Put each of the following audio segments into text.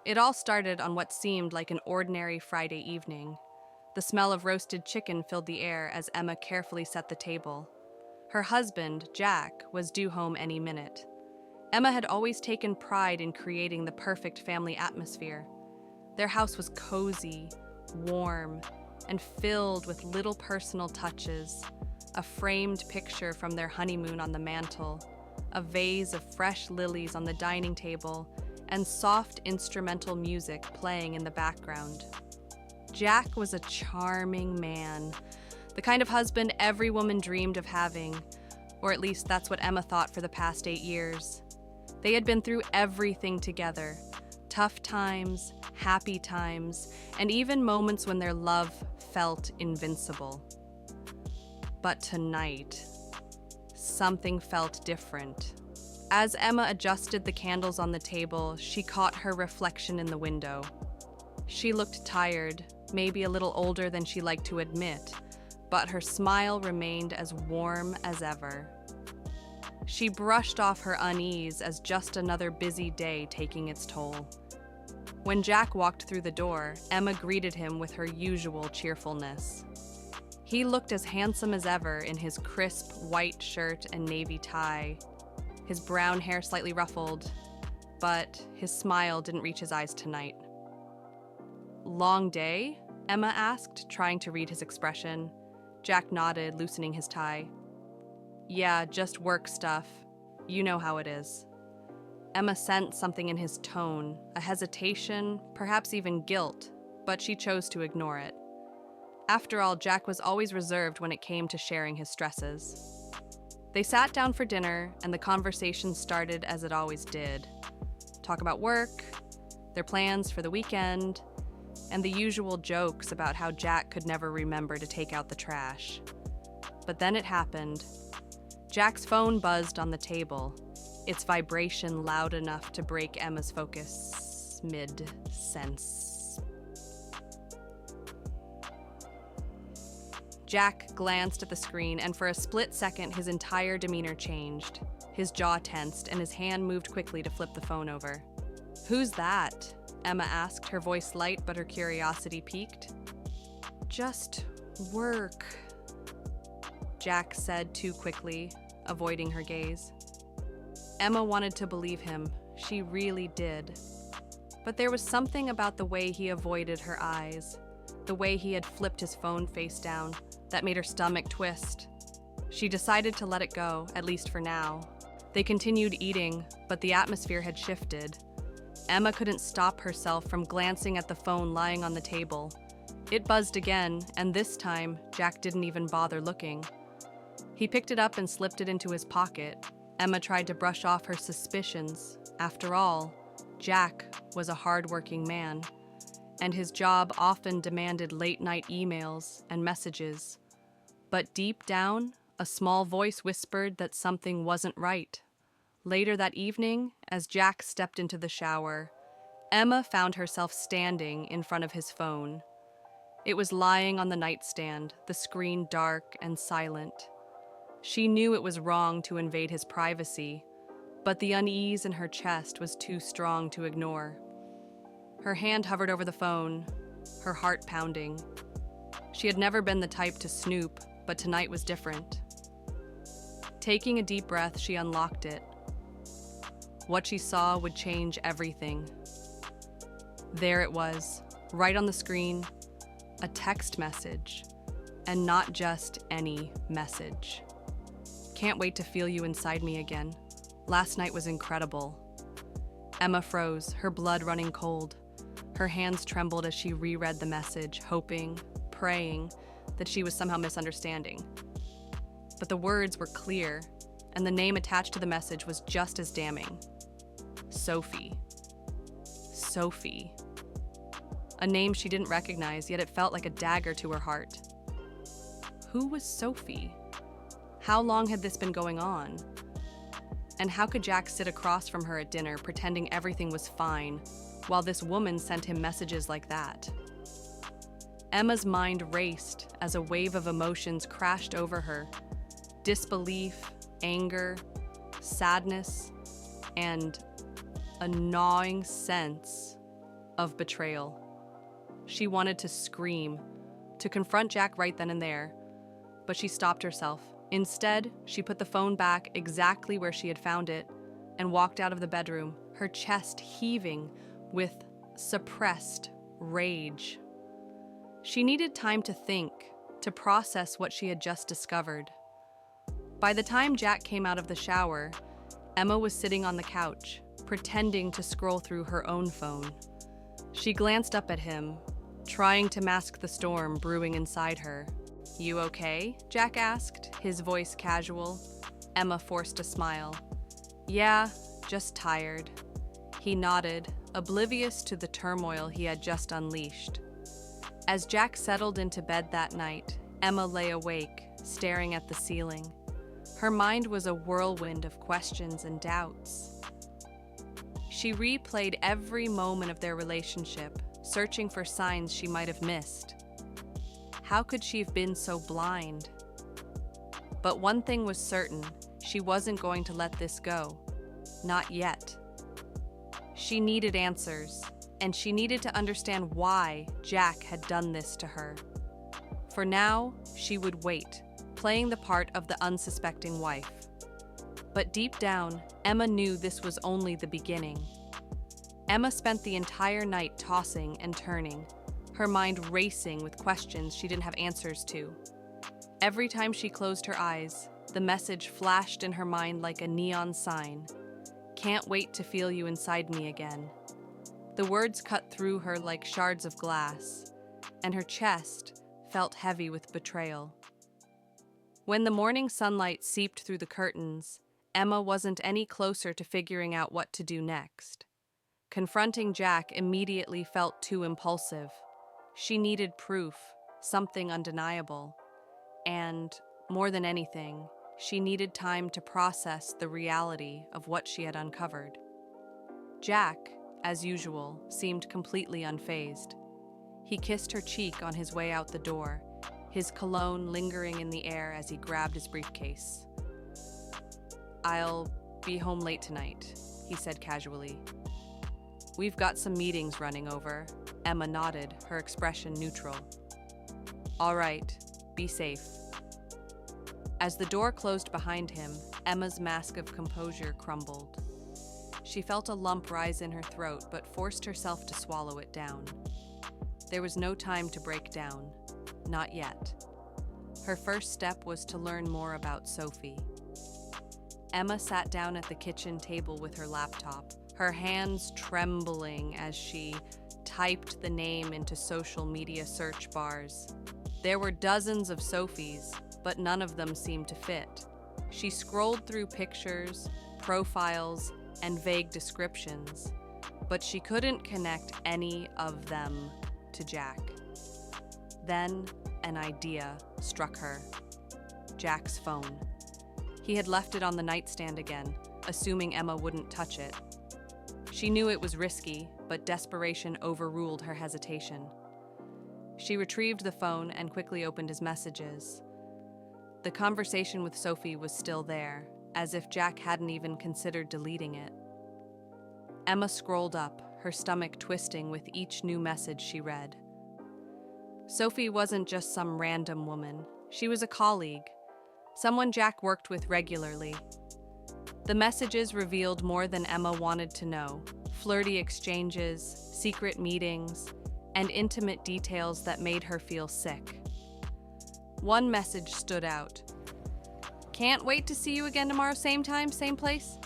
It all started on what seemed like an ordinary Friday evening. The smell of roasted chicken filled the air as Emma carefully set the table. Her husband, Jack, was due home any minute. Emma had always taken pride in creating the perfect family atmosphere. Their house was cozy, warm, and filled with little personal touches. A framed picture from their honeymoon on the mantel, a vase of fresh lilies on the dining table, and soft instrumental music playing in the background. Jack was a charming man, the kind of husband every woman dreamed of having, or at least that's what Emma thought for the past 8 years. They had been through everything together, tough times, happy times, and even moments when their love felt invincible. But tonight, something felt different. As Emma adjusted the candles on the table, she caught her reflection in the window. She looked tired, maybe a little older than she liked to admit, but her smile remained as warm as ever. She brushed off her unease as just another busy day taking its toll. When Jack walked through the door, Emma greeted him with her usual cheerfulness. He looked as handsome as ever in his crisp white shirt and navy tie, his brown hair slightly ruffled, but his smile didn't reach his eyes tonight. "Long day?" Emma asked, trying to read his expression. Jack nodded, loosening his tie. "Yeah, just work stuff. You know how it is." Emma sensed something in his tone, a hesitation, perhaps even guilt, but she chose to ignore it. After all, Jack was always reserved when it came to sharing his stresses. They sat down for dinner, and the conversation started as it always did. Talk about work, their plans for the weekend, and the usual jokes about how Jack could never remember to take out the trash. But then it happened. Jack's phone buzzed on the table, its vibration loud enough to break Emma's focus mid-sentence. Jack glanced at the screen, and for a split second, his entire demeanor changed. His jaw tensed, and his hand moved quickly to flip the phone over. "Who's that?" Emma asked, her voice light but her curiosity piqued. "Just work," Jack said too quickly, avoiding her gaze. Emma wanted to believe him. She really did. But there was something about the way he avoided her eyes, the way he had flipped his phone face down, that made her stomach twist. She decided to let it go, at least for now. They continued eating, but the atmosphere had shifted. Emma couldn't stop herself from glancing at the phone lying on the table. It buzzed again, and this time, Jack didn't even bother looking. He picked it up and slipped it into his pocket. Emma tried to brush off her suspicions. After all, Jack was a hard-working man, and his job often demanded late-night emails and messages. But deep down, a small voice whispered that something wasn't right. Later that evening, as Jack stepped into the shower, Emma found herself standing in front of his phone. It was lying on the nightstand, the screen dark and silent. She knew it was wrong to invade his privacy, but the unease in her chest was too strong to ignore. Her hand hovered over the phone, her heart pounding. She had never been the type to snoop, but tonight was different. Taking a deep breath, she unlocked it. What she saw would change everything. There it was, right on the screen, a text message, and not just any message. "Can't wait to feel you inside me again. Last night was incredible." Emma froze, her blood running cold. Her hands trembled as she reread the message, hoping, praying, that she was somehow misunderstanding. But the words were clear, and the name attached to the message was just as damning. Sophie. Sophie. A name she didn't recognize, yet it felt like a dagger to her heart. Who was Sophie? How long had this been going on? And how could Jack sit across from her at dinner, pretending everything was fine, while this woman sent him messages like that? Emma's mind raced as a wave of emotions crashed over her. Disbelief, anger, sadness, and a gnawing sense of betrayal. She wanted to scream, to confront Jack right then and there, but she stopped herself. Instead, she put the phone back exactly where she had found it and walked out of the bedroom, her chest heaving with suppressed rage. She needed time to think, to process what she had just discovered. By the time Jack came out of the shower, Emma was sitting on the couch, pretending to scroll through her own phone. She glanced up at him, trying to mask the storm brewing inside her. "You okay?" Jack asked, his voice casual. Emma forced a smile. "Yeah, just tired." He nodded, oblivious to the turmoil he had just unleashed. As Jack settled into bed that night, Emma lay awake, staring at the ceiling. Her mind was a whirlwind of questions and doubts. She replayed every moment of their relationship, searching for signs she might have missed. How could she have been so blind? But one thing was certain, she wasn't going to let this go. Not yet. She needed answers, and she needed to understand why Jack had done this to her. For now, she would wait, playing the part of the unsuspecting wife. But deep down, Emma knew this was only the beginning. Emma spent the entire night tossing and turning, her mind racing with questions she didn't have answers to. Every time she closed her eyes, the message flashed in her mind like a neon sign. "Can't wait to feel you inside me again." The words cut through her like shards of glass, and her chest felt heavy with betrayal. When the morning sunlight seeped through the curtains, Emma wasn't any closer to figuring out what to do next. Confronting Jack immediately felt too impulsive. She needed proof, something undeniable. And, more than anything, she needed time to process the reality of what she had uncovered. Jack, as usual, seemed completely unfazed. He kissed her cheek on his way out the door, his cologne lingering in the air as he grabbed his briefcase. "I'll be home late tonight," he said casually. "We've got some meetings running over." Emma nodded, her expression neutral. "All right, be safe." As the door closed behind him, Emma's mask of composure crumbled. She felt a lump rise in her throat, but forced herself to swallow it down. There was no time to break down. Not yet. Her first step was to learn more about Sophie. Emma sat down at the kitchen table with her laptop, her hands trembling as she typed the name into social media search bars. There were dozens of Sophies, but none of them seemed to fit. She scrolled through pictures, profiles, and vague descriptions, but she couldn't connect any of them to Jack. Then an idea struck her. Jack's phone. He had left it on the nightstand again, assuming Emma wouldn't touch it. She knew it was risky, but desperation overruled her hesitation. She retrieved the phone and quickly opened his messages. The conversation with Sophie was still there, as if Jack hadn't even considered deleting it. Emma scrolled up, her stomach twisting with each new message she read. Sophie wasn't just some random woman. She was a colleague, someone Jack worked with regularly. The messages revealed more than Emma wanted to know: flirty exchanges, secret meetings, and intimate details that made her feel sick. One message stood out. "Can't wait to see you again tomorrow, same time, same place."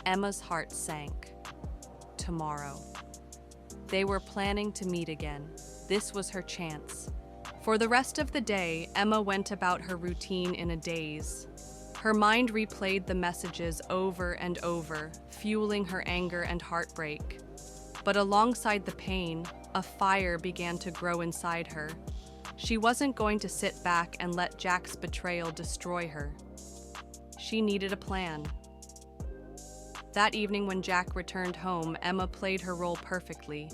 Emma's heart sank. Tomorrow. They were planning to meet again. This was her chance. For the rest of the day, Emma went about her routine in a daze. Her mind replayed the messages over and over, fueling her anger and heartbreak. But alongside the pain, a fire began to grow inside her. She wasn't going to sit back and let Jack's betrayal destroy her. She needed a plan. That evening when Jack returned home, Emma played her role perfectly.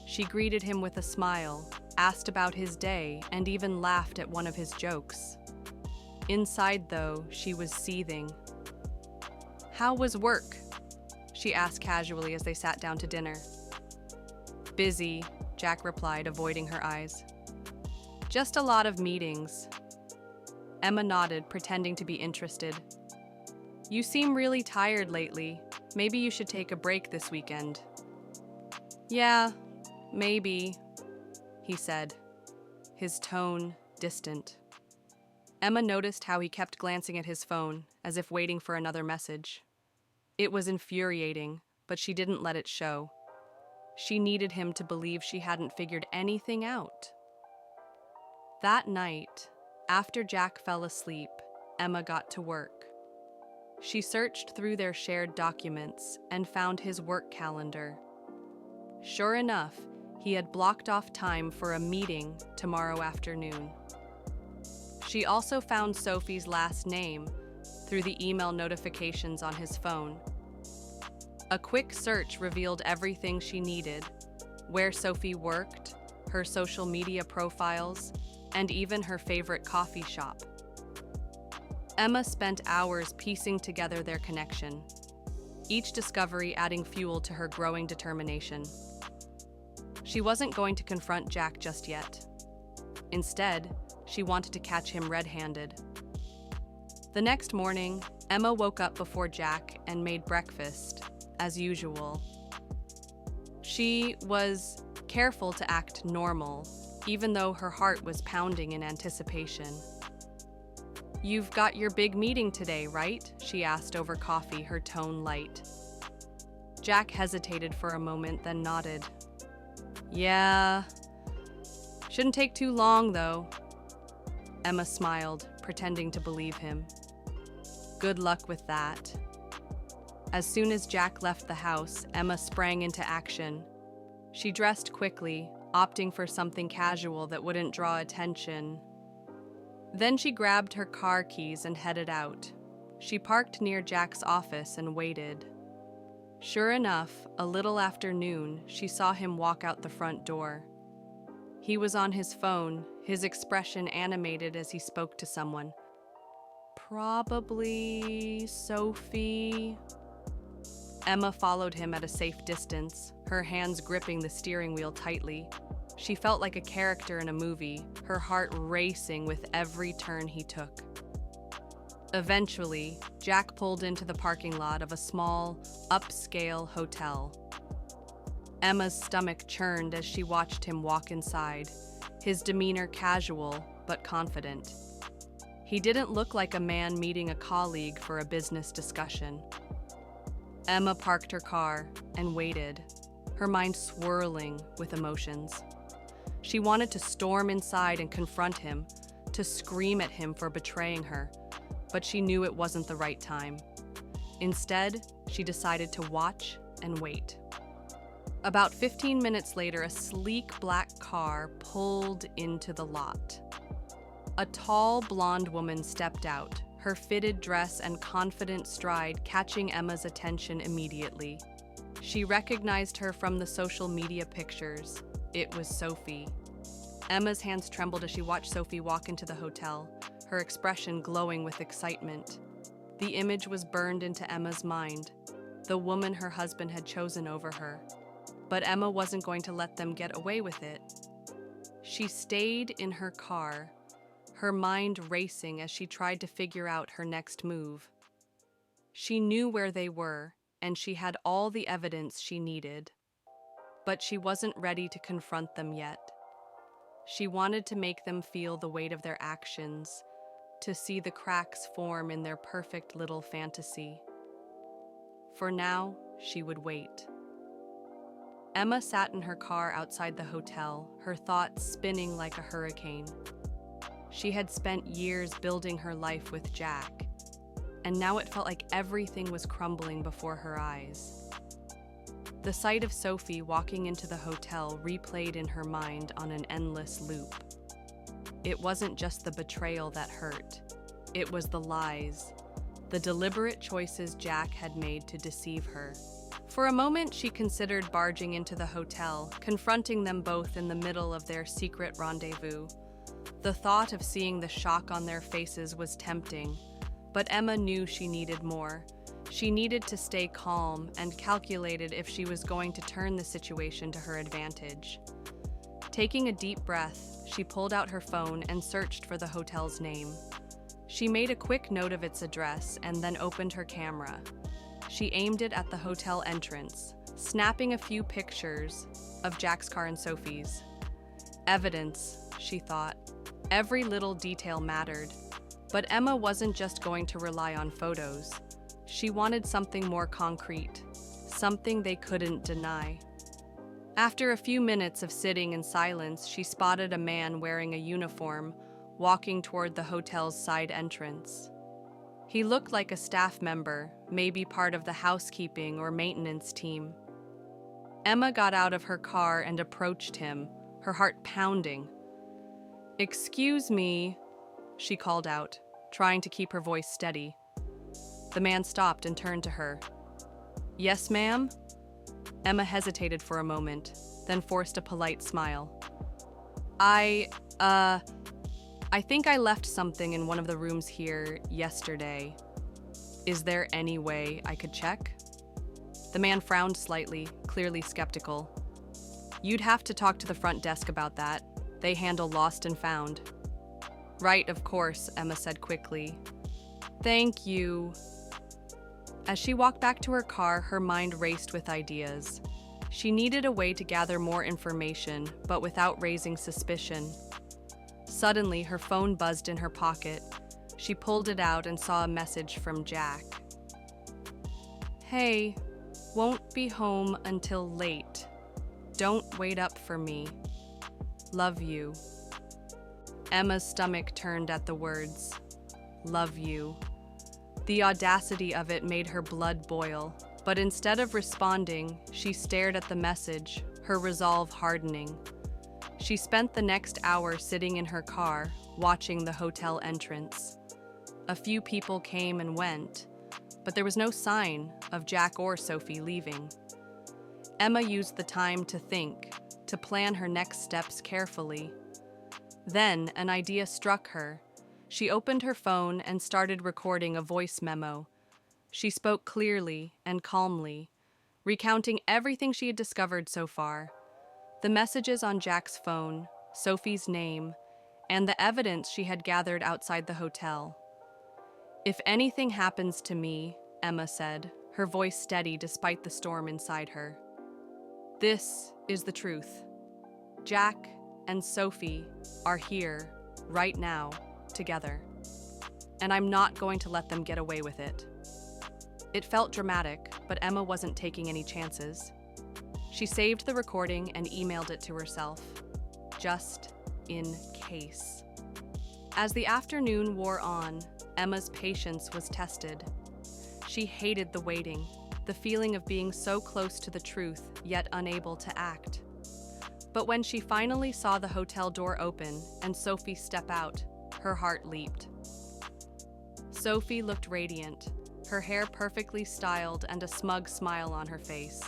She greeted him with a smile, asked about his day, and even laughed at one of his jokes. Inside, though, she was seething. "How was work?" she asked casually as they sat down to dinner. Busy, Jack replied, avoiding her eyes. Just a lot of meetings. Emma nodded, pretending to be interested. You seem really tired lately. Maybe you should take a break this weekend. Yeah, maybe, he said, his tone distant. Emma noticed how he kept glancing at his phone, as if waiting for another message. It was infuriating, but she didn't let it show. She needed him to believe she hadn't figured anything out. That night, after Jack fell asleep, Emma got to work. She searched through their shared documents and found his work calendar. Sure enough, he had blocked off time for a meeting tomorrow afternoon. She also found Sophie's last name through the email notifications on his phone. A quick search revealed everything she needed: where Sophie worked, her social media profiles, and even her favorite coffee shop. Emma spent hours piecing together their connection, each discovery adding fuel to her growing determination. She wasn't going to confront Jack just yet. Instead, she wanted to catch him red-handed. The next morning, Emma woke up before Jack and made breakfast, as usual. She was careful to act normal, even though her heart was pounding in anticipation. You've got your big meeting today, right? She asked over coffee, her tone light. Jack hesitated for a moment, then nodded. Yeah. Shouldn't take too long, though. Emma smiled, pretending to believe him. Good luck with that. As soon as Jack left the house, Emma sprang into action. She dressed quickly, opting for something casual that wouldn't draw attention. Then she grabbed her car keys and headed out. She parked near Jack's office and waited. Sure enough, a little after noon, she saw him walk out the front door. He was on his phone, his expression animated as he spoke to someone. Probably Sophie. Emma followed him at a safe distance, her hands gripping the steering wheel tightly. She felt like a character in a movie, her heart racing with every turn he took. Eventually, Jack pulled into the parking lot of a small, upscale hotel. Emma's stomach churned as she watched him walk inside, his demeanor casual but confident. He didn't look like a man meeting a colleague for a business discussion. Emma parked her car and waited, her mind swirling with emotions. She wanted to storm inside and confront him, to scream at him for betraying her, but she knew it wasn't the right time. Instead, she decided to watch and wait. About 15 minutes later, a sleek black car pulled into the lot. A tall, blonde woman stepped out, her fitted dress and confident stride catching Emma's attention immediately. She recognized her from the social media pictures. It was Sophie. Emma's hands trembled as she watched Sophie walk into the hotel, her expression glowing with excitement. The image was burned into Emma's mind, the woman her husband had chosen over her. But Emma wasn't going to let them get away with it. She stayed in her car, her mind racing as she tried to figure out her next move. She knew where they were, and she had all the evidence she needed. But she wasn't ready to confront them yet. She wanted to make them feel the weight of their actions, to see the cracks form in their perfect little fantasy. For now, she would wait. Emma sat in her car outside the hotel, her thoughts spinning like a hurricane. She had spent years building her life with Jack, and now it felt like everything was crumbling before her eyes. The sight of Sophie walking into the hotel replayed in her mind on an endless loop. It wasn't just the betrayal that hurt. It was the lies, the deliberate choices Jack had made to deceive her. For a moment, she considered barging into the hotel, confronting them both in the middle of their secret rendezvous. The thought of seeing the shock on their faces was tempting, but Emma knew she needed more. She needed to stay calm and calculated if she was going to turn the situation to her advantage. Taking a deep breath, she pulled out her phone and searched for the hotel's name. She made a quick note of its address and then opened her camera. She aimed it at the hotel entrance, snapping a few pictures of Jack's car and Sophie's. Evidence, she thought. Every little detail mattered. But Emma wasn't just going to rely on photos. She wanted something more concrete, something they couldn't deny. After a few minutes of sitting in silence, she spotted a man wearing a uniform, walking toward the hotel's side entrance. He looked like a staff member, maybe part of the housekeeping or maintenance team. Emma got out of her car and approached him, her heart pounding. "Excuse me," she called out, trying to keep her voice steady. The man stopped and turned to her. "Yes, ma'am?" Emma hesitated for a moment, then forced a polite smile. I think I left something in one of the rooms here yesterday. Is there any way I could check?" The man frowned slightly, clearly skeptical. "You'd have to talk to the front desk about that. They handle lost and found." "Right, of course," Emma said quickly. "Thank you." As she walked back to her car, her mind raced with ideas. She needed a way to gather more information, but without raising suspicion. Suddenly, her phone buzzed in her pocket. She pulled it out and saw a message from Jack. "Hey, won't be home until late. Don't wait up for me. Love you." Emma's stomach turned at the words, "Love you." The audacity of it made her blood boil, but instead of responding, she stared at the message, her resolve hardening. She spent the next hour sitting in her car, watching the hotel entrance. A few people came and went, but there was no sign of Jack or Sophie leaving. Emma used the time to think, to plan her next steps carefully. Then an idea struck her. She opened her phone and started recording a voice memo. She spoke clearly and calmly, recounting everything she had discovered so far. The messages on Jack's phone, Sophie's name, and the evidence she had gathered outside the hotel. "If anything happens to me," Emma said, her voice steady despite the storm inside her, "this is the truth. Jack and Sophie are here, right now, together. And I'm not going to let them get away with it." It felt dramatic, but Emma wasn't taking any chances. She saved the recording and emailed it to herself, just in case. As the afternoon wore on, Emma's patience was tested. She hated the waiting, the feeling of being so close to the truth, yet unable to act. But when she finally saw the hotel door open and Sophie step out, her heart leaped. Sophie looked radiant, her hair perfectly styled and a smug smile on her face.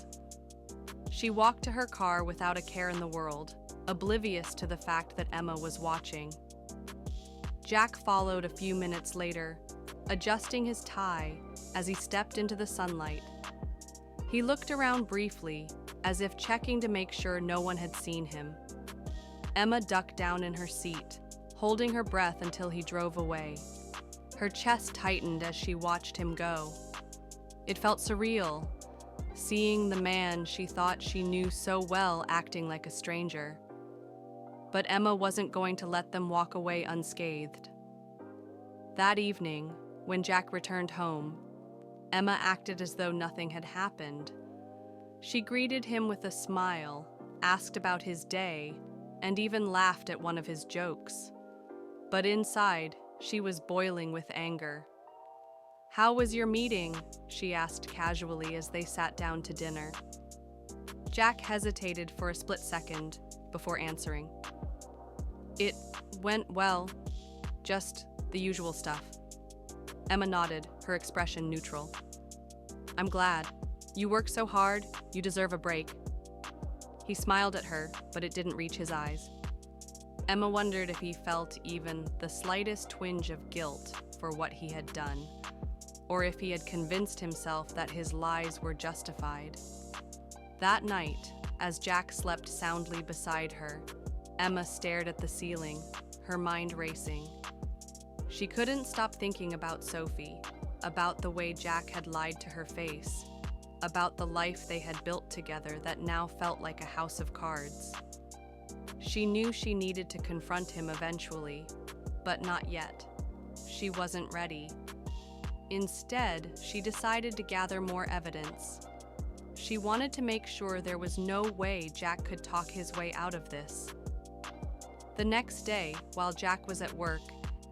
She walked to her car without a care in the world, oblivious to the fact that Emma was watching. Jack followed a few minutes later, adjusting his tie as he stepped into the sunlight. He looked around briefly, as if checking to make sure no one had seen him. Emma ducked down in her seat, holding her breath until he drove away. Her chest tightened as she watched him go. It felt surreal, seeing the man she thought she knew so well acting like a stranger. But Emma wasn't going to let them walk away unscathed. That evening, when Jack returned home, Emma acted as though nothing had happened. She greeted him with a smile, asked about his day, and even laughed at one of his jokes. But inside, she was boiling with anger. "How was your meeting?" she asked casually as they sat down to dinner. Jack hesitated for a split second before answering. "It went well, just the usual stuff." Emma nodded, her expression neutral. "I'm glad. You work so hard, you deserve a break." He smiled at her, but it didn't reach his eyes. Emma wondered if he felt even the slightest twinge of guilt for what he had done. or if he had convinced himself that his lies were justified. That night, as Jack slept soundly beside her, Emma stared at the ceiling, her mind racing. She couldn't stop thinking about Sophie, about the way Jack had lied to her face, about the life they had built together that now felt like a house of cards. She knew she needed to confront him eventually, but not yet. She wasn't ready. Instead, she decided to gather more evidence. She wanted to make sure there was no way Jack could talk his way out of this. The next day, while Jack was at work,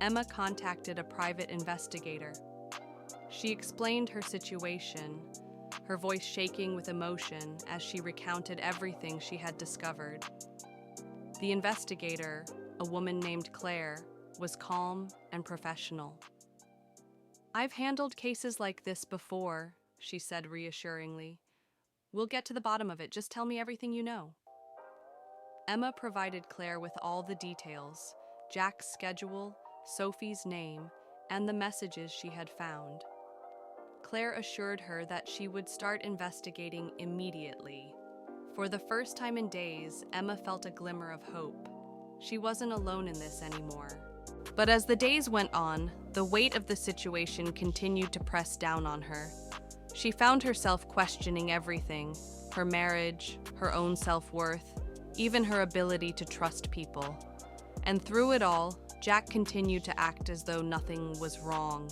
Emma contacted a private investigator. She explained her situation, her voice shaking with emotion as she recounted everything she had discovered. The investigator, a woman named Claire, was calm and professional. "I've handled cases like this before," she said reassuringly. "We'll get to the bottom of it. Just tell me everything you know." Emma provided Claire with all the details, Jack's schedule, Sophie's name, and the messages she had found. Claire assured her that she would start investigating immediately. For the first time in days, Emma felt a glimmer of hope. She wasn't alone in this anymore. But as the days went on, the weight of the situation continued to press down on her. She found herself questioning everything: her marriage, her own self-worth, even her ability to trust people. And through it all, Jack continued to act as though nothing was wrong.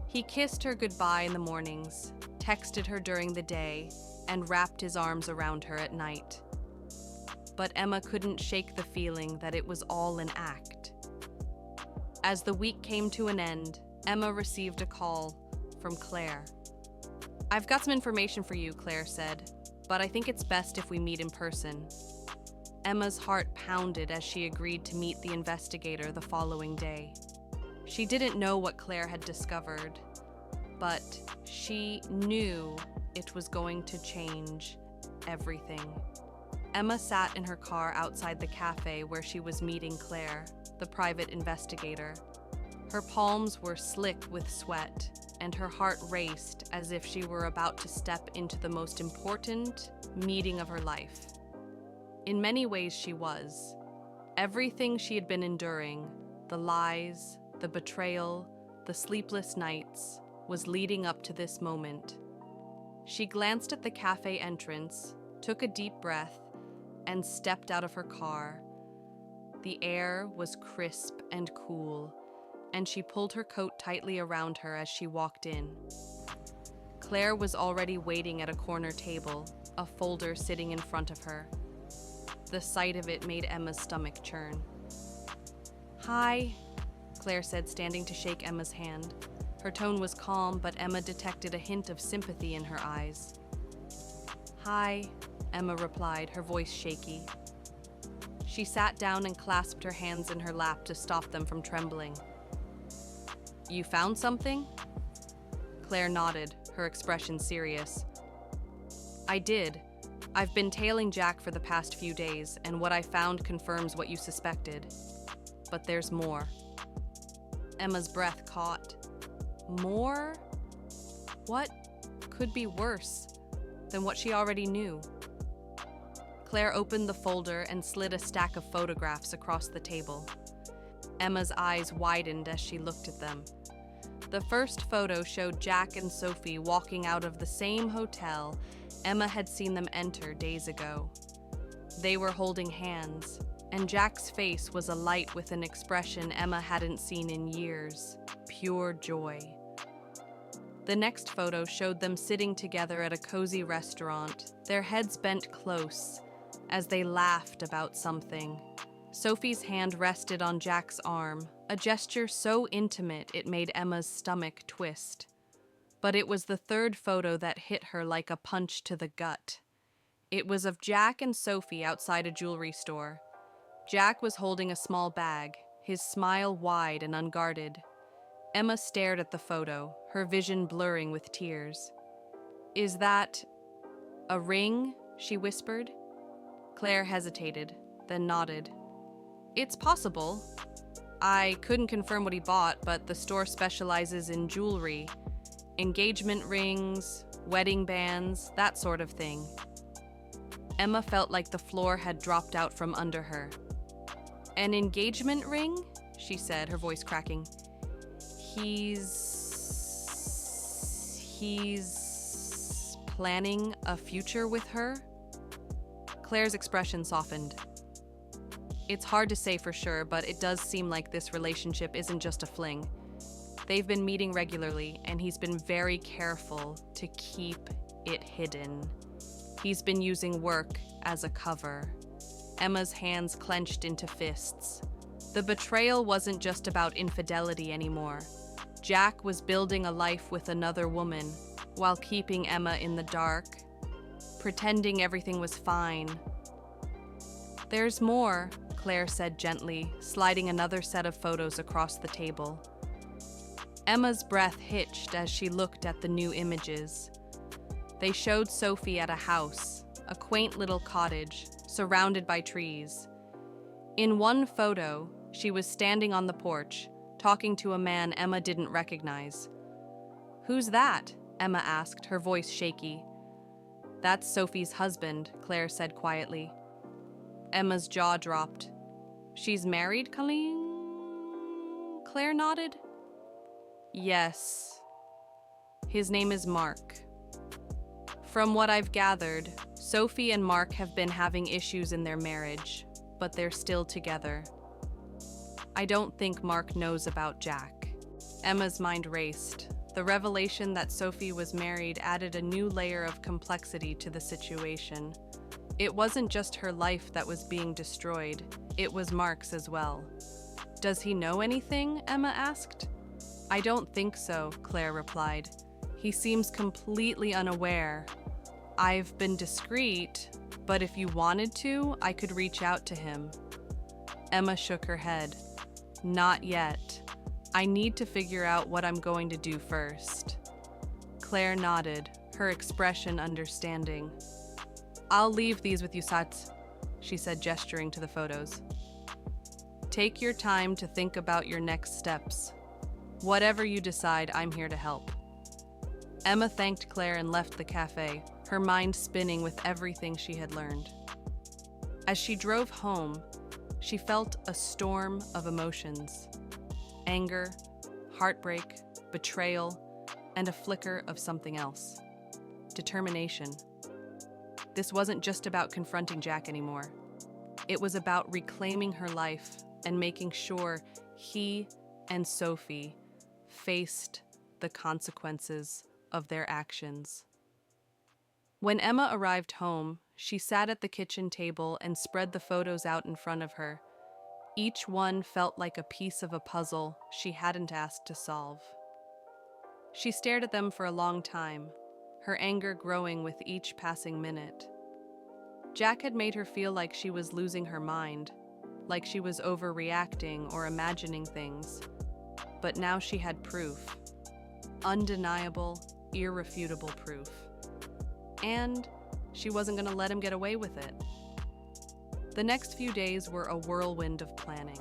He kissed her goodbye in the mornings, texted her during the day, and wrapped his arms around her at night. But Emma couldn't shake the feeling that it was all an act. As the week came to an end, Emma received a call from Claire. "I've got some information for you," Claire said, "but I think it's best if we meet in person." Emma's heart pounded as she agreed to meet the investigator the following day. She didn't know what Claire had discovered, but she knew it was going to change everything. Emma sat in her car outside the cafe where she was meeting Claire, the private investigator. Her palms were slick with sweat, and her heart raced as if she were about to step into the most important meeting of her life. In many ways, she was. Everything she had been enduring, the lies, the betrayal, the sleepless nights, was leading up to this moment. She glanced at the cafe entrance, took a deep breath, and stepped out of her car. The air was crisp and cool, and she pulled her coat tightly around her as she walked in. Claire was already waiting at a corner table, a folder sitting in front of her. The sight of it made Emma's stomach churn. "Hi," Claire said, standing to shake Emma's hand. Her tone was calm, but Emma detected a hint of sympathy in her eyes. "Hi," Emma replied, her voice shaky. She sat down and clasped her hands in her lap to stop them from trembling. "You found something?" Claire nodded, her expression serious. "I did. I've been tailing Jack for the past few days, and what I found confirms what you suspected. But there's more." Emma's breath caught. More? What could be worse than what she already knew? Claire opened the folder and slid a stack of photographs across the table. Emma's eyes widened as she looked at them. The first photo showed Jack and Sophie walking out of the same hotel Emma had seen them enter days ago. They were holding hands, and Jack's face was alight with an expression Emma hadn't seen in years: pure joy. The next photo showed them sitting together at a cozy restaurant, their heads bent close, as they laughed about something. Sophie's hand rested on Jack's arm, a gesture so intimate it made Emma's stomach twist. But it was the third photo that hit her like a punch to the gut. It was of Jack and Sophie outside a jewelry store. Jack was holding a small bag, his smile wide and unguarded. Emma stared at the photo, her vision blurring with tears. "Is that a ring?" she whispered. Claire hesitated, then nodded. "It's possible. I couldn't confirm what he bought, but the store specializes in jewelry, engagement rings, wedding bands, that sort of thing. Emma felt like the floor had dropped out from under her. An engagement ring? She said, her voice cracking. He's planning a future with her? Claire's expression softened. It's hard to say for sure, but it does seem like this relationship isn't just a fling. They've been meeting regularly, and he's been very careful to keep it hidden. He's been using work as a cover. Emma's hands clenched into fists. The betrayal wasn't just about infidelity anymore. Jack was building a life with another woman, while keeping Emma in the dark, pretending everything was fine. There's more, Claire said gently, sliding another set of photos across the table. Emma's breath hitched as she looked at the new images. They showed Sophie at a house, a quaint little cottage, surrounded by trees. In one photo, she was standing on the porch, talking to a man Emma didn't recognize. "Who's that?" Emma asked, her voice shaky. "That's Sophie's husband," Claire said quietly. Emma's jaw dropped. "She's married, Colleen?" Claire nodded. "Yes. His name is Mark. From what I've gathered, Sophie and Mark have been having issues in their marriage, but they're still together. I don't think Mark knows about Jack." Emma's mind raced. The revelation that Sophie was married added a new layer of complexity to the situation. It wasn't just her life that was being destroyed, it was Mark's as well. "Does he know anything?" Emma asked. "I don't think so," Claire replied. "He seems completely unaware. I've been discreet, but if you wanted to, I could reach out to him." Emma shook her head. "Not yet. I need to figure out what I'm going to do first." Claire nodded, her expression understanding. "I'll leave these with you, Sat," she said, gesturing to the photos. "Take your time to think about your next steps. Whatever you decide, I'm here to help." Emma thanked Claire and left the cafe, her mind spinning with everything she had learned. As she drove home, she felt a storm of emotions. Anger, heartbreak, betrayal, and a flicker of something else. Determination. This wasn't just about confronting Jack anymore. It was about reclaiming her life and making sure he and Sophie faced the consequences of their actions. When Emma arrived home, she sat at the kitchen table and spread the photos out in front of her. Each one felt like a piece of a puzzle she hadn't asked to solve. She stared at them for a long time, her anger growing with each passing minute. Jack had made her feel like she was losing her mind, like she was overreacting or imagining things. But now she had proof. Undeniable, irrefutable proof. And she wasn't going to let him get away with it. The next few days were a whirlwind of planning.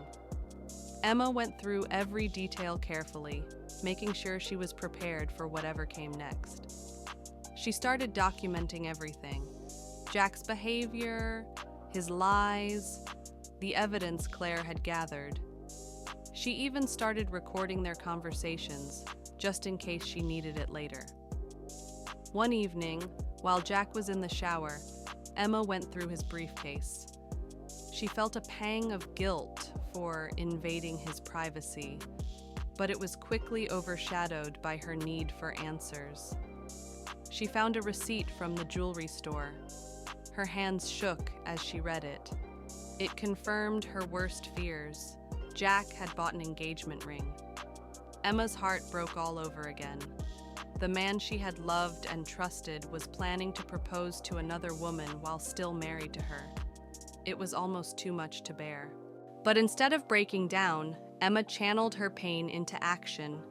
Emma went through every detail carefully, making sure she was prepared for whatever came next. She started documenting everything: Jack's behavior, his lies, the evidence Claire had gathered. She even started recording their conversations, just in case she needed it later. One evening, while Jack was in the shower, Emma went through his briefcase. She felt a pang of guilt for invading his privacy, but it was quickly overshadowed by her need for answers. She found a receipt from the jewelry store. Her hands shook as she read it. It confirmed her worst fears. Jack had bought an engagement ring. Emma's heart broke all over again. The man she had loved and trusted was planning to propose to another woman while still married to her. It was almost too much to bear. But instead of breaking down, Emma channeled her pain into action.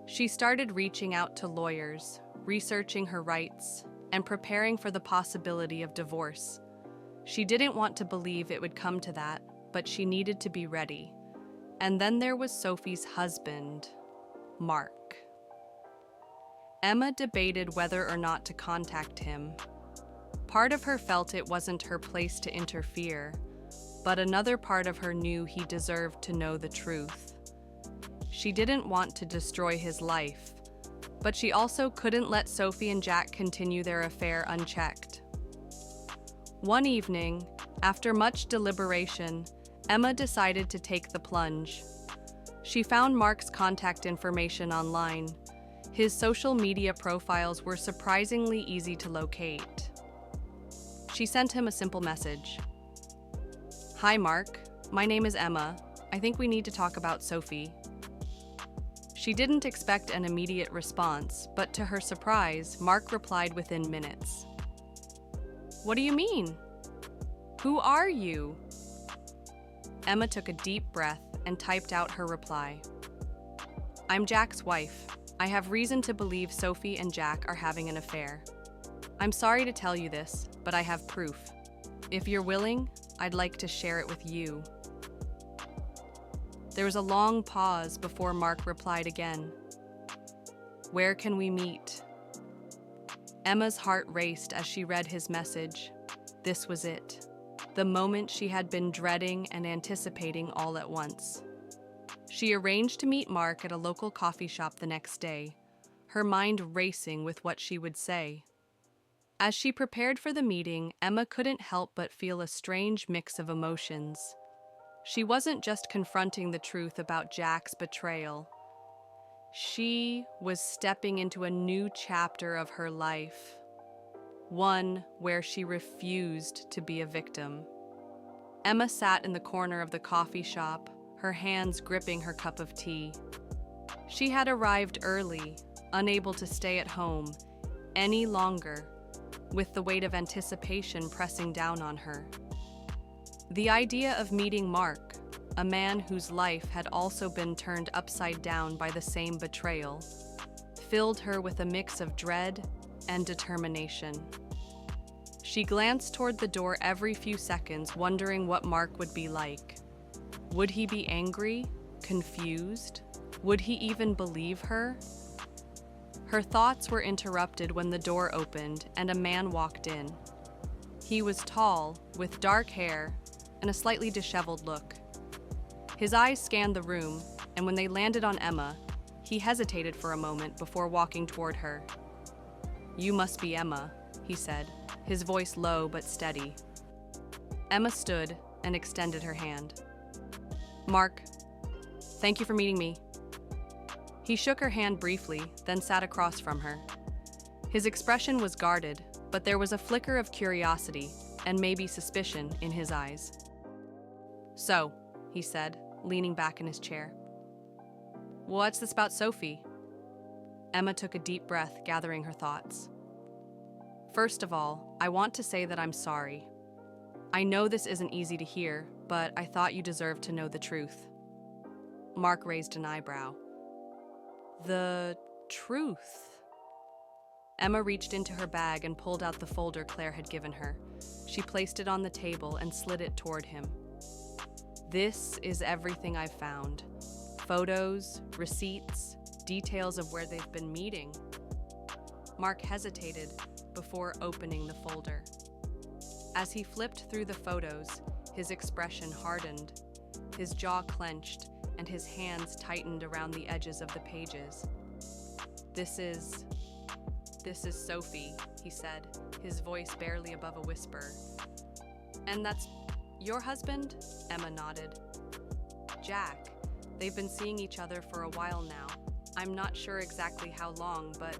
She started reaching out to lawyers, researching her rights, and preparing for the possibility of divorce. She didn't want to believe it would come to that, but she needed to be ready. And then there was Sophie's husband, Mark. Emma debated whether or not to contact him. Part of her felt it wasn't her place to interfere, but another part of her knew he deserved to know the truth. She didn't want to destroy his life, but she also couldn't let Sophie and Jack continue their affair unchecked. One evening, after much deliberation, Emma decided to take the plunge. She found Mark's contact information online. His social media profiles were surprisingly easy to locate. She sent him a simple message. "Hi, Mark. My name is Emma. I think we need to talk about Sophie." She didn't expect an immediate response, but to her surprise, Mark replied within minutes. "What do you mean? Who are you?" Emma took a deep breath and typed out her reply. "I'm Jack's wife. I have reason to believe Sophie and Jack are having an affair. I'm sorry to tell you this, but I have proof. If you're willing, I'd like to share it with you." There was a long pause before Mark replied again. "Where can we meet?" Emma's heart raced as she read his message. This was it, the moment she had been dreading and anticipating all at once. She arranged to meet Mark at a local coffee shop the next day, her mind racing with what she would say. As she prepared for the meeting, Emma couldn't help but feel a strange mix of emotions. She wasn't just confronting the truth about Jack's betrayal. She was stepping into a new chapter of her life, one where she refused to be a victim. Emma sat in the corner of the coffee shop, her hands gripping her cup of tea. She had arrived early, unable to stay at home any longer, with the weight of anticipation pressing down on her. The idea of meeting Mark, a man whose life had also been turned upside down by the same betrayal, filled her with a mix of dread and determination. She glanced toward the door every few seconds, wondering what Mark would be like. Would he be angry? Confused? Would he even believe her? Her thoughts were interrupted when the door opened and a man walked in. He was tall, with dark hair and a slightly disheveled look. His eyes scanned the room, and when they landed on Emma, he hesitated for a moment before walking toward her. "You must be Emma," he said, his voice low but steady. Emma stood and extended her hand. "Mark, thank you for meeting me." He shook her hand briefly, then sat across from her. His expression was guarded, but there was a flicker of curiosity and maybe suspicion in his eyes. "So," he said, leaning back in his chair. "What's this about Sophie?" Emma took a deep breath, gathering her thoughts. "First of all, I want to say that I'm sorry. I know this isn't easy to hear, but I thought you deserved to know the truth." Mark raised an eyebrow. "The truth?" Emma reached into her bag and pulled out the folder Claire had given her. She placed it on the table and slid it toward him. "This is everything I've found. Photos, receipts, details of where they've been meeting." Mark hesitated before opening the folder. As he flipped through the photos, his expression hardened. His jaw clenched, and his hands tightened around the edges of the pages. This is Sophie," he said, his voice barely above a whisper. "And that's your husband?" Emma nodded. "Jack. They've been seeing each other for a while now. I'm not sure exactly how long, but..."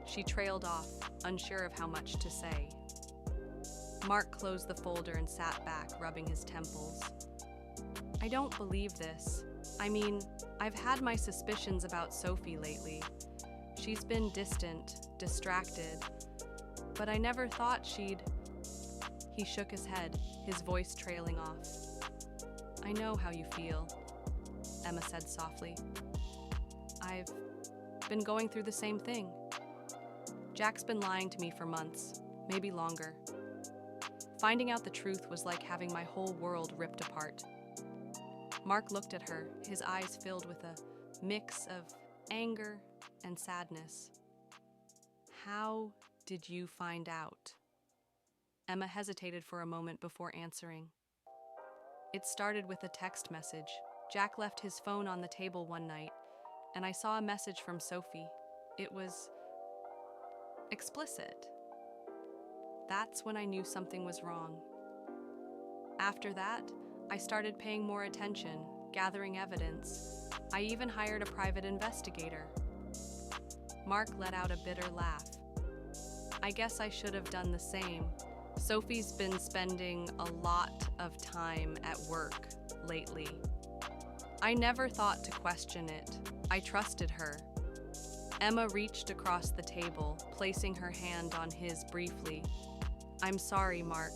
She trailed off, unsure of how much to say. Mark closed the folder and sat back, rubbing his temples. "I don't believe this. I mean, I've had my suspicions about Sophie lately. She's been distant, distracted, but I never thought she'd..." He shook his head, his voice trailing off. "I know how you feel," Emma said softly. "I've been going through the same thing. Jack's been lying to me for months, maybe longer. Finding out the truth was like having my whole world ripped apart." Mark looked at her, his eyes filled with a mix of anger and sadness. How did you find out? Emma hesitated for a moment before answering. It started with a text message. Jack left his phone on the table one night, and I saw a message from Sophie. It was explicit. That's when I knew something was wrong. After that, I started paying more attention, gathering evidence. I even hired a private investigator. Mark let out a bitter laugh. I guess I should have done the same. Sophie's been spending a lot of time at work lately. I never thought to question it. I trusted her. Emma reached across the table, placing her hand on his briefly. I'm sorry, Mark.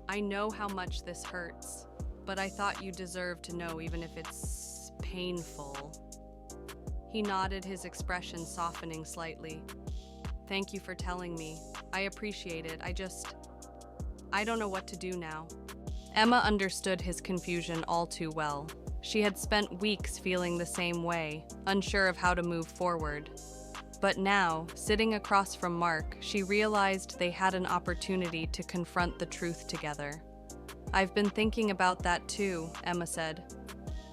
I know how much this hurts, but I thought you deserved to know even if it's painful. He nodded, his expression softening slightly. Thank you for telling me. I appreciate it. I don't know what to do now. Emma understood his confusion all too well. She had spent weeks feeling the same way, unsure of how to move forward. But now, sitting across from Mark, she realized they had an opportunity to confront the truth together. I've been thinking about that too, Emma said.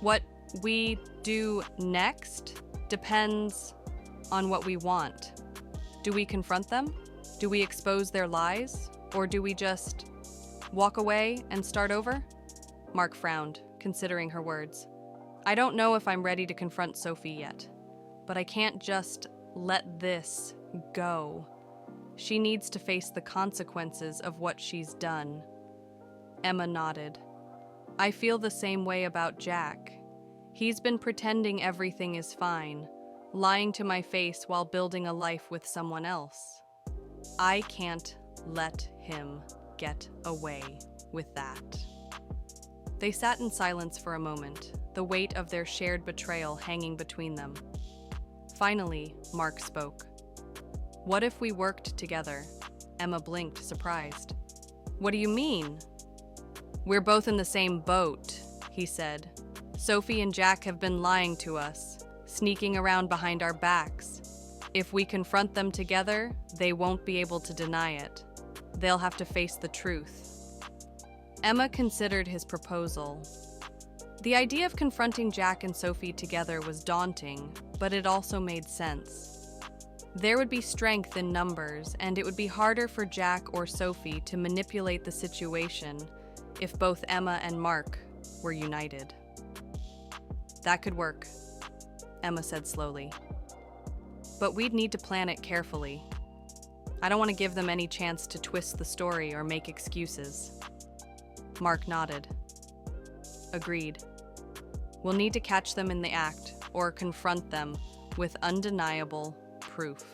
What we do next depends on what we want. Do we confront them? Do we expose their lies? Or do we just walk away and start over? Mark frowned, considering her words. I don't know if I'm ready to confront Sophie yet, but I can't just let this go. She needs to face the consequences of what she's done. Emma nodded. I feel the same way about Jack. He's been pretending everything is fine, lying to my face while building a life with someone else. I can't let him get away with that. They sat in silence for a moment, the weight of their shared betrayal hanging between them. Finally, Mark spoke. What if we worked together? Emma blinked, surprised. What do you mean? We're both in the same boat, he said. Sophie and Jack have been lying to us, sneaking around behind our backs. If we confront them together, they won't be able to deny it. They'll have to face the truth. Emma considered his proposal. The idea of confronting Jack and Sophie together was daunting, but it also made sense. There would be strength in numbers, and it would be harder for Jack or Sophie to manipulate the situation if both Emma and Mark were united. That could work, Emma said slowly. But we'd need to plan it carefully. I don't want to give them any chance to twist the story or make excuses. Mark nodded. Agreed. We'll need to catch them in the act or confront them with undeniable proof.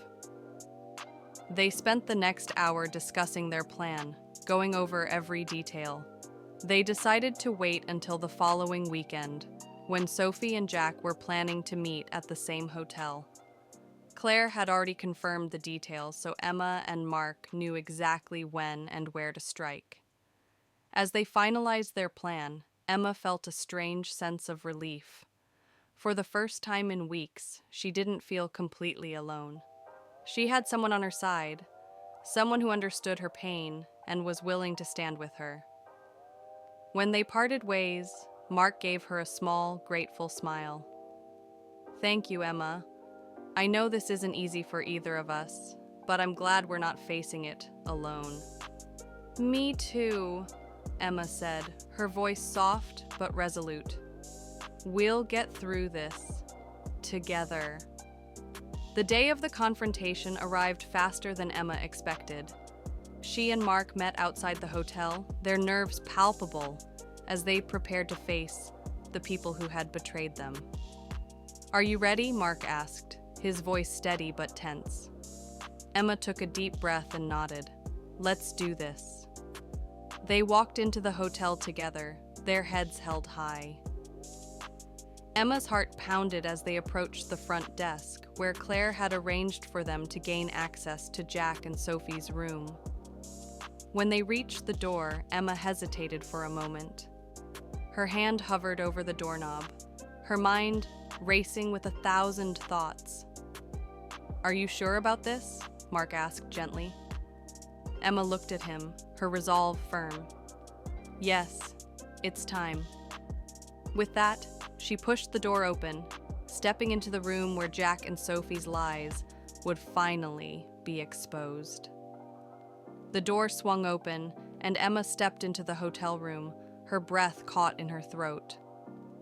They spent the next hour discussing their plan, going over every detail. They decided to wait until the following weekend, when Sophie and Jack were planning to meet at the same hotel. Claire had already confirmed the details, so Emma and Mark knew exactly when and where to strike. As they finalized their plan, Emma felt a strange sense of relief. For the first time in weeks, she didn't feel completely alone. She had someone on her side, someone who understood her pain and was willing to stand with her. When they parted ways, Mark gave her a small, grateful smile. Thank you, Emma. I know this isn't easy for either of us, but I'm glad we're not facing it alone. Me too, Emma said, her voice soft but resolute. We'll get through this together. The day of the confrontation arrived faster than Emma expected. She and Mark met outside the hotel, their nerves palpable as they prepared to face the people who had betrayed them. Are you ready? Mark asked, his voice steady but tense. Emma took a deep breath and nodded. Let's do this. They walked into the hotel together, their heads held high. Emma's heart pounded as they approached the front desk, where Claire had arranged for them to gain access to Jack and Sophie's room. When they reached the door, Emma hesitated for a moment. Her hand hovered over the doorknob, her mind racing with 1,000 thoughts. "Are you sure about this?" Mark asked gently. Emma looked at him, her resolve firm. "Yes, it's time." With that, she pushed the door open, stepping into the room where Jack and Sophie's lies would finally be exposed. The door swung open, and Emma stepped into the hotel room, her breath caught in her throat.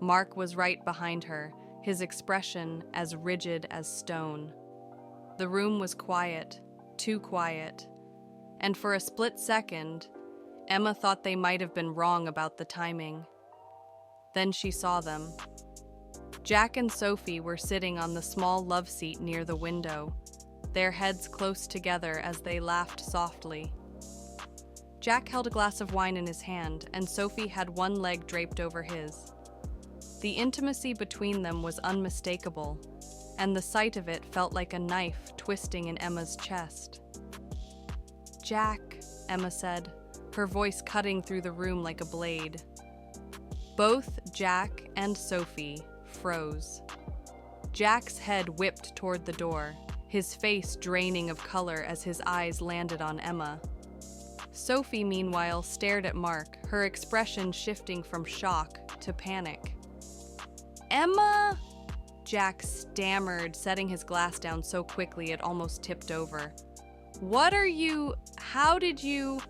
Mark was right behind her, his expression as rigid as stone. The room was quiet, too quiet, and for a split second, Emma thought they might have been wrong about the timing. Then she saw them. Jack and Sophie were sitting on the small love seat near the window, their heads close together as they laughed softly. Jack held a glass of wine in his hand, and Sophie had one leg draped over his. The intimacy between them was unmistakable, and the sight of it felt like a knife twisting in Emma's chest. "Jack," Emma said, her voice cutting through the room like a blade. Both Jack and Sophie froze. Jack's head whipped toward the door, his face draining of color as his eyes landed on Emma. Sophie, meanwhile, stared at Mark, her expression shifting from shock to panic. "Emma!" Jack stammered, setting his glass down so quickly it almost tipped over. How did you...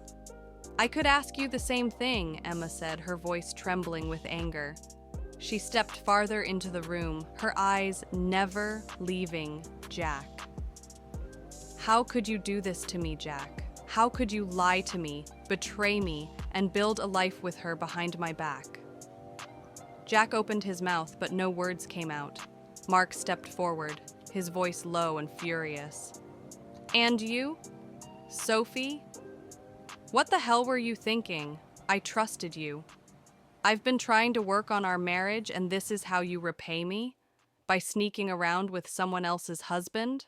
"I could ask you the same thing," Emma said, her voice trembling with anger. She stepped farther into the room, her eyes never leaving Jack. "How could you do this to me, Jack? How could you lie to me, betray me, and build a life with her behind my back?" Jack opened his mouth, but no words came out. Mark stepped forward, his voice low and furious. "And you? Sophie? What the hell were you thinking? I trusted you. I've been trying to work on our marriage, and this is how you repay me? By sneaking around with someone else's husband?"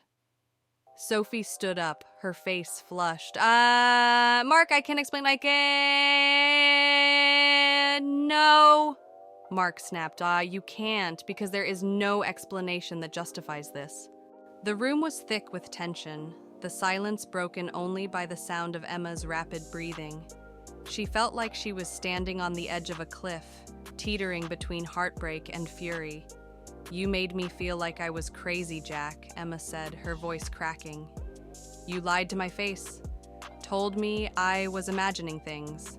Sophie stood up, her face flushed. Mark, I can explain. No. Mark snapped. You can't, because there is no explanation that justifies this. The room was thick with tension, the silence broken only by the sound of Emma's rapid breathing. She felt like she was standing on the edge of a cliff, teetering between heartbreak and fury. "You made me feel like I was crazy, Jack," Emma said, her voice cracking. "You lied to my face, told me I was imagining things,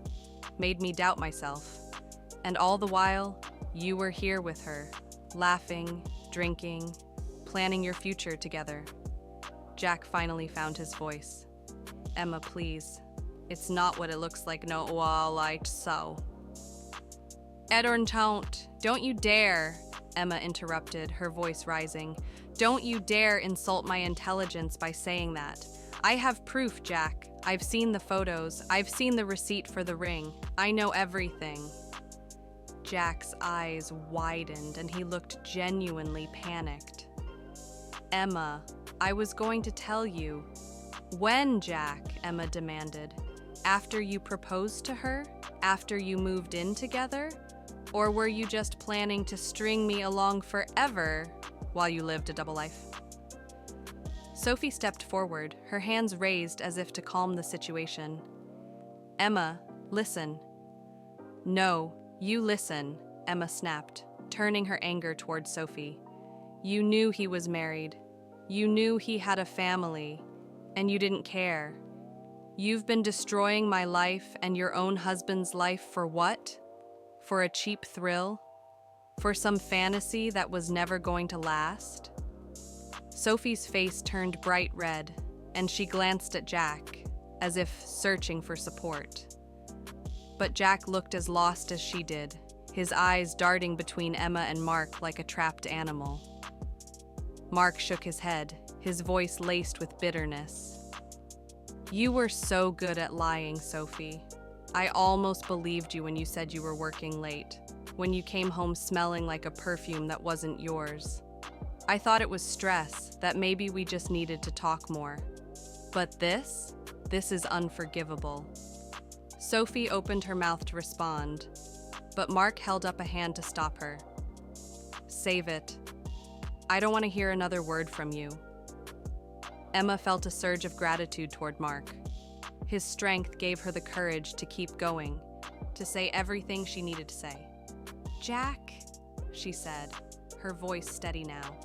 made me doubt myself. And all the while, you were here with her, laughing, drinking, planning your future together." Jack finally found his voice. "Emma, please. It's not what it looks like, no, so." Don't you dare," Emma interrupted, her voice rising. "Don't you dare insult my intelligence by saying that. I have proof, Jack. I've seen the photos. I've seen the receipt for the ring. I know everything." Jack's eyes widened and he looked genuinely panicked. "Emma, I was going to tell you." "When, Jack?" Emma demanded. "After you proposed to her? After you moved in together? Or were you just planning to string me along forever while you lived a double life?" Sophie stepped forward, her hands raised as if to calm the situation. "Emma, listen." "No, you listen," Emma snapped, turning her anger toward Sophie. "You knew he was married. You knew he had a family, and you didn't care. You've been destroying my life and your own husband's life for what? For a cheap thrill? For some fantasy that was never going to last?" Sophie's face turned bright red, and she glanced at Jack, as if searching for support. But Jack looked as lost as she did, his eyes darting between Emma and Mark like a trapped animal. Mark shook his head, his voice laced with bitterness. "You were so good at lying, Sophie. I almost believed you when you said you were working late, when you came home smelling like a perfume that wasn't yours. I thought it was stress, that maybe we just needed to talk more. But this is unforgivable." Sophie opened her mouth to respond, but Mark held up a hand to stop her. Save it. I don't want to hear another word from you. Emma felt a surge of gratitude toward Mark. His strength gave her the courage to keep going, to say everything she needed to say. Jack, she said, her voice steady now.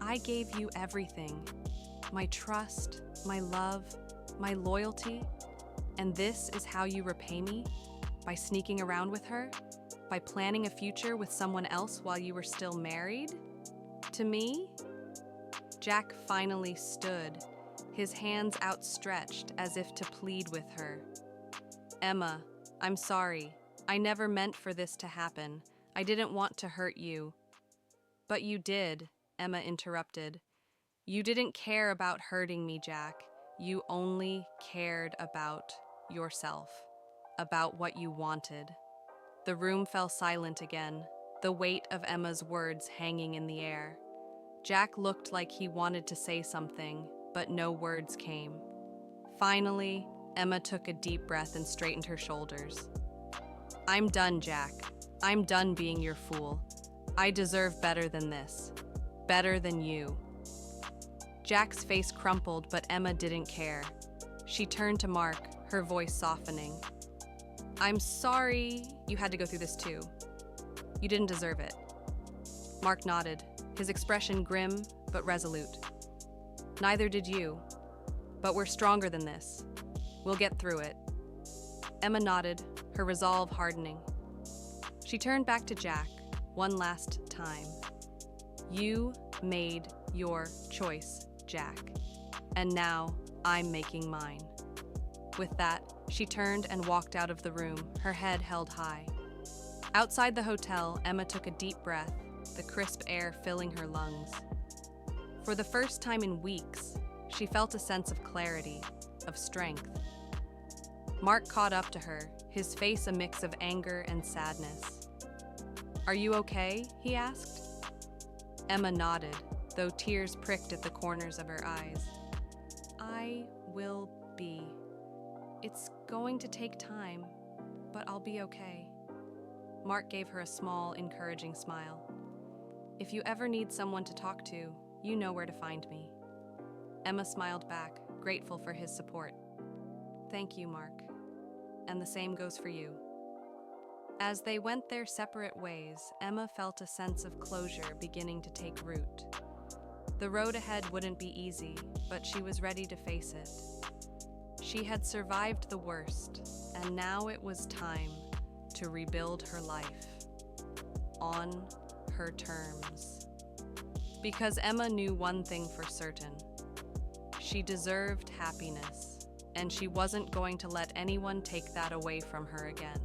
I gave you everything. My trust, my love, my loyalty. And this is how you repay me? By sneaking around with her? By planning a future with someone else while you were still married? To me? Jack finally stood, his hands outstretched as if to plead with her. Emma, I'm sorry. I never meant for this to happen. I didn't want to hurt you. But you did, Emma interrupted. You didn't care about hurting me, Jack. You only cared about yourself, about what you wanted. The room fell silent again, the weight of Emma's words hanging in the air. Jack looked like he wanted to say something, but no words came. Finally, Emma took a deep breath and straightened her shoulders. I'm done, Jack. I'm done being your fool. I deserve better than this. Better than you. Jack's face crumpled, but Emma didn't care. She turned to Mark, her voice softening. I'm sorry you had to go through this too. You didn't deserve it. Mark nodded, his expression grim but resolute. Neither did you. But we're stronger than this. We'll get through it. Emma nodded, her resolve hardening. She turned back to Jack, one last time. You made your choice, Jack. And now I'm making mine. With that, she turned and walked out of the room, her head held high. Outside the hotel, Emma took a deep breath, the crisp air filling her lungs. For the first time in weeks, she felt a sense of clarity, of strength. Mark caught up to her, his face a mix of anger and sadness. Are you okay? He asked. Emma nodded, though tears pricked at the corners of her eyes. I will be. It's going to take time, but I'll be okay. Mark gave her a small, encouraging smile. If you ever need someone to talk to, you know where to find me. Emma smiled back, grateful for his support. Thank you, Mark. And the same goes for you. As they went their separate ways, Emma felt a sense of closure beginning to take root. The road ahead wouldn't be easy, but she was ready to face it. She had survived the worst, and now it was time to rebuild her life on her terms. Because Emma knew one thing for certain. She deserved happiness, and she wasn't going to let anyone take that away from her again.